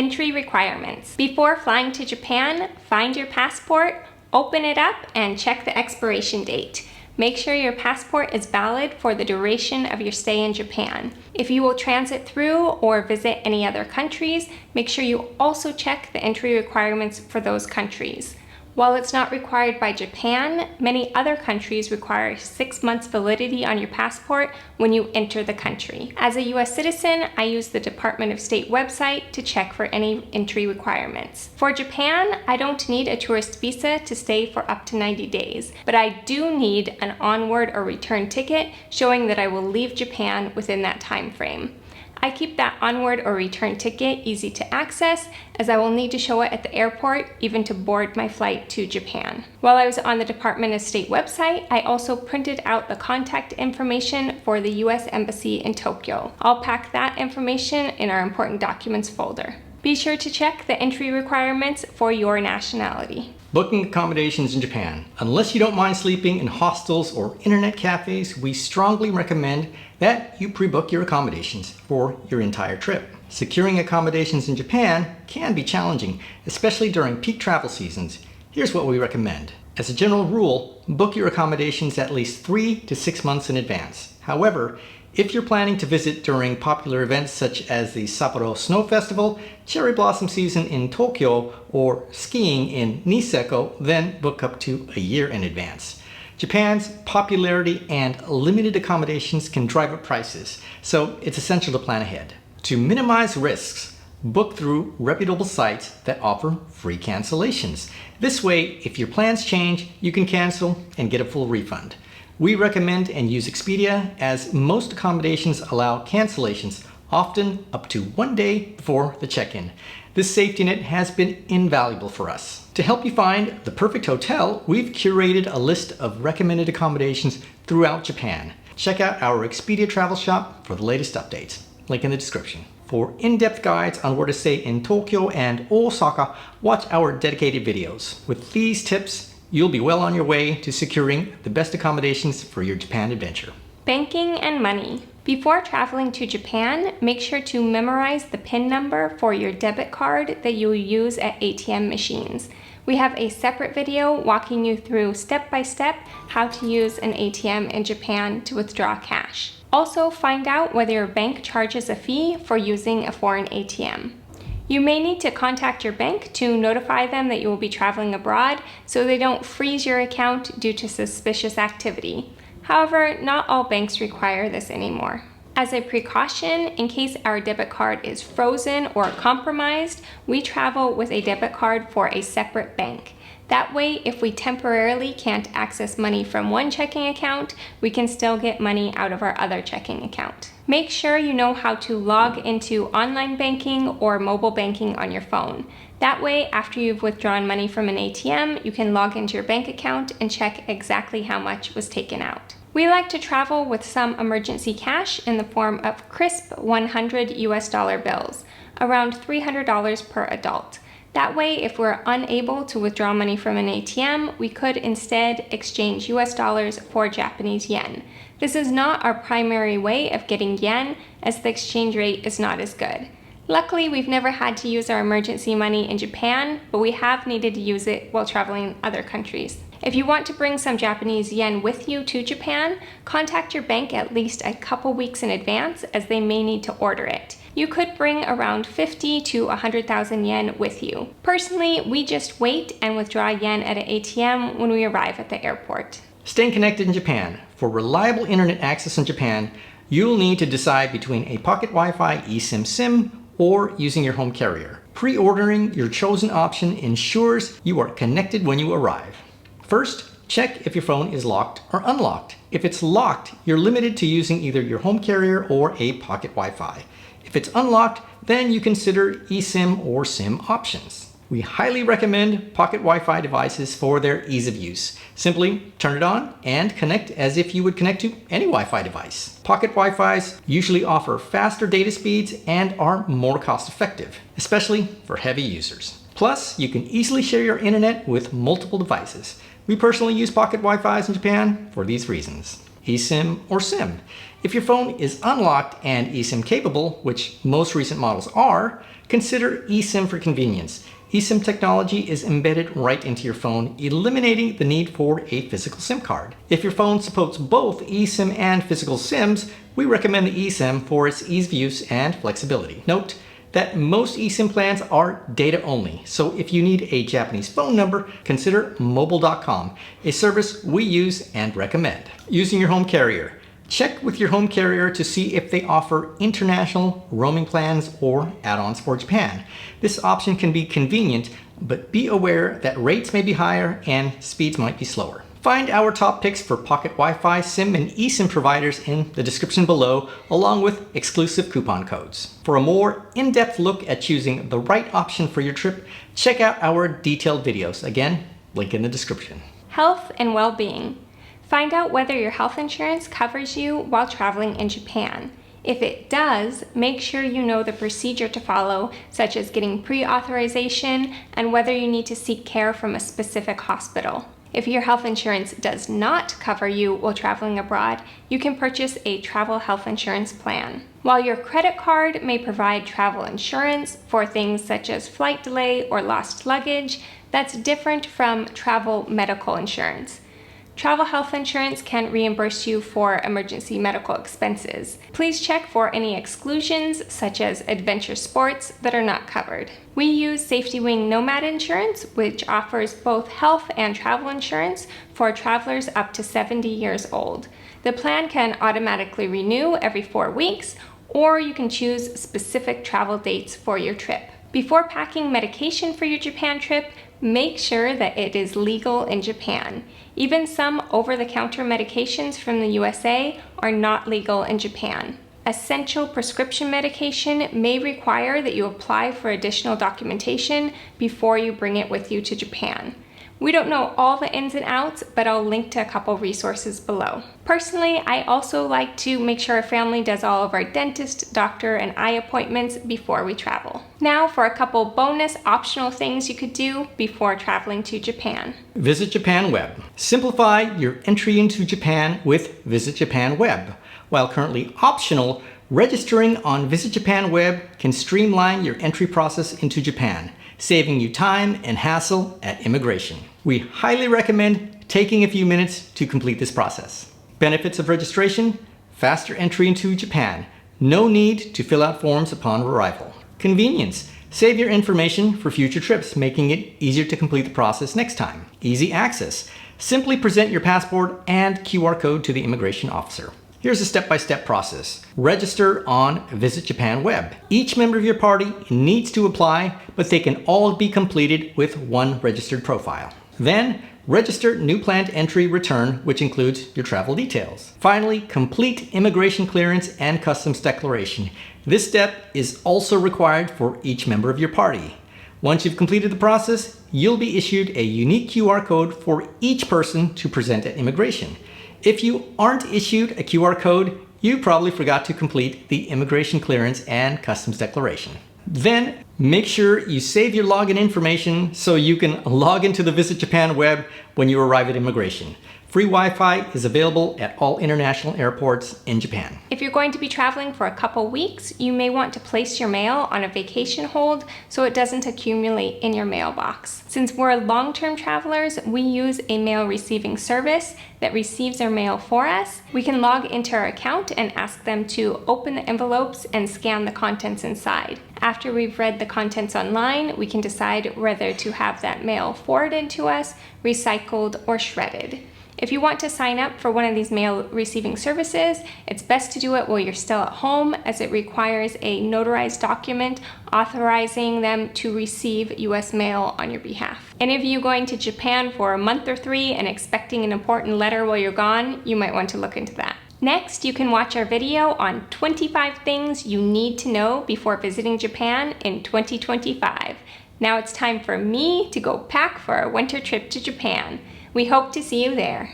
Entry requirements. Before flying to Japan, find your passport, open it up, and check the expiration date. Make sure your passport is valid for the duration of your stay in Japan. If you will transit through or visit any other countries, make sure you also check the entry requirements for those countries. While it's not required by Japan, many other countries require 6 months validity on your passport when you enter the country. As a US citizen, I use the Department of State website to check for any entry requirements. For Japan, I don't need a tourist visa to stay for up to 90 days, but I do need an onward or return ticket showing that I will leave Japan within that time frame. I keep that onward or return ticket easy to access, as I will need to show it at the airport even to board my flight to Japan. While I was on the Department of State website, I also printed out the contact information for the US Embassy in Tokyo. I'll pack that information in our important documents folder. Be sure to check the entry requirements for your nationality. Booking accommodations in Japan. Unless you don't mind sleeping in hostels or internet cafes, we strongly recommend that you pre-book your accommodations for your entire trip. Securing accommodations in Japan can be challenging, especially during peak travel seasons. Here's what we recommend. As a general rule, book your accommodations at least 3 to 6 months in advance. However, if you're planning to visit during popular events such as the Sapporo Snow Festival, cherry blossom season in Tokyo, or skiing in Niseko, then book up to a year in advance. Japan's popularity and limited accommodations can drive up prices, so it's essential to plan ahead. To minimize risks, book through reputable sites that offer free cancellations. This way, if your plans change, you can cancel and get a full refund. We recommend and use Expedia, as most accommodations allow cancellations, often up to 1 day before the check-in. This safety net has been invaluable for us. To help you find the perfect hotel, we've curated a list of recommended accommodations throughout Japan. Check out our Expedia travel shop for the latest updates. Link in the description. For in-depth guides on where to stay in Tokyo and Osaka, watch our dedicated videos. With these tips, you'll be well on your way to securing the best accommodations for your Japan adventure. Banking and money. Before traveling to Japan, make sure to memorize the PIN number for your debit card that you will use at ATM machines. We have a separate video walking you through step-by-step how to use an ATM in Japan to withdraw cash. Also, find out whether your bank charges a fee for using a foreign ATM. You may need to contact your bank to notify them that you will be traveling abroad so they don't freeze your account due to suspicious activity. However, not all banks require this anymore. As a precaution, in case our debit card is frozen or compromised, we travel with a debit card for a separate bank. That way, if we temporarily can't access money from one checking account, we can still get money out of our other checking account. Make sure you know how to log into online banking or mobile banking on your phone. That way, after you've withdrawn money from an ATM, you can log into your bank account and check exactly how much was taken out. We like to travel with some emergency cash in the form of crisp 100 US dollar bills, around $300 per adult. That way, if we're unable to withdraw money from an ATM, we could instead exchange US dollars for Japanese yen. This is not our primary way of getting yen, as the exchange rate is not as good. Luckily, we've never had to use our emergency money in Japan, but we have needed to use it while traveling in other countries. If you want to bring some Japanese yen with you to Japan, contact your bank at least a couple weeks in advance, as they may need to order it. You could bring around 50 to 100,000 yen with you. Personally, we just wait and withdraw yen at an ATM when we arrive at the airport. Staying connected in Japan. For reliable internet access in Japan, you'll need to decide between a pocket Wi-Fi eSIM SIM or using your home carrier. Pre-ordering your chosen option ensures you are connected when you arrive. First, check if your phone is locked or unlocked. If it's locked, you're limited to using either your home carrier or a pocket Wi-Fi. If it's unlocked, then you consider eSIM or SIM options. We highly recommend pocket Wi-Fi devices for their ease of use. Simply turn it on and connect as if you would connect to any Wi-Fi device. Pocket Wi-Fis usually offer faster data speeds and are more cost-effective, especially for heavy users. Plus, you can easily share your internet with multiple devices. We personally use pocket Wi-Fis in Japan for these reasons. eSIM or SIM. If your phone is unlocked and eSIM capable, which most recent models are, consider eSIM for convenience. eSIM technology is embedded right into your phone, eliminating the need for a physical SIM card. If your phone supports both eSIM and physical SIMs, we recommend the eSIM for its ease of use and flexibility. Note that most eSIM plans are data only, so if you need a Japanese phone number, consider mobile.com, a service we use and recommend. Using your home carrier. Check with your home carrier to see if they offer international roaming plans or add-ons for Japan. This option can be convenient, but be aware that rates may be higher and speeds might be slower. Find our top picks for pocket Wi-Fi, SIM, and eSIM providers in the description below, along with exclusive coupon codes. For a more in-depth look at choosing the right option for your trip, check out our detailed videos. Again, link in the description. Health and well-being. Find out whether your health insurance covers you while traveling in Japan. If it does, make sure you know the procedure to follow, such as getting pre-authorization and whether you need to seek care from a specific hospital. If your health insurance does not cover you while traveling abroad, you can purchase a travel health insurance plan. While your credit card may provide travel insurance for things such as flight delay or lost luggage, that's different from travel medical insurance. Travel health insurance can reimburse you for emergency medical expenses. Please check for any exclusions, such as adventure sports, that are not covered. We use Safety Wing Nomad Insurance, which offers both health and travel insurance for travelers up to 70 years old. The plan can automatically renew every 4 weeks, or you can choose specific travel dates for your trip. Before packing medication for your Japan trip, make sure that it is legal in Japan. Even some over-the-counter medications from the USA are not legal in Japan. Essential prescription medication may require that you apply for additional documentation before you bring it with you to Japan. We don't know all the ins and outs, but I'll link to a couple resources below. Personally, I also like to make sure our family does all of our dentist, doctor, and eye appointments before we travel. Now for a couple bonus optional things you could do before traveling to Japan. Visit Japan Web. Simplify your entry into Japan with Visit Japan Web. While currently optional, registering on Visit Japan Web can streamline your entry process into Japan, saving you time and hassle at immigration. We highly recommend taking a few minutes to complete this process. Benefits of registration: faster entry into Japan. No need to fill out forms upon arrival. Convenience: save your information for future trips, making it easier to complete the process next time. Easy access: simply present your passport and QR code to the immigration officer. Here's a step-by-step process. Register on Visit Japan Web. Each member of your party needs to apply, but they can all be completed with one registered profile. Then, register new planned entry return, which includes your travel details. Finally, complete immigration clearance and customs declaration. This step is also required for each member of your party. Once you've completed the process, you'll be issued a unique QR code for each person to present at immigration. If you aren't issued a QR code, you probably forgot to complete the immigration clearance and customs declaration. Then, make sure you save your login information so you can log into the Visit Japan Web when you arrive at immigration. Free Wi-Fi is available at all international airports in Japan. If you're going to be traveling for a couple weeks, you may want to place your mail on a vacation hold so it doesn't accumulate in your mailbox. Since we're long-term travelers, we use a mail receiving service that receives our mail for us. We can log into our account and ask them to open the envelopes and scan the contents inside. After we've read the contents online, we can decide whether to have that mail forwarded to us, recycled, or shredded. If you want to sign up for one of these mail receiving services, it's best to do it while you're still at home, as it requires a notarized document authorizing them to receive US mail on your behalf. Any of you going to Japan for a month or 3 and expecting an important letter while you're gone, you might want to look into that. Next, you can watch our video on 25 things you need to know before visiting Japan in 2025. Now it's time for me to go pack for our winter trip to Japan. We hope to see you there.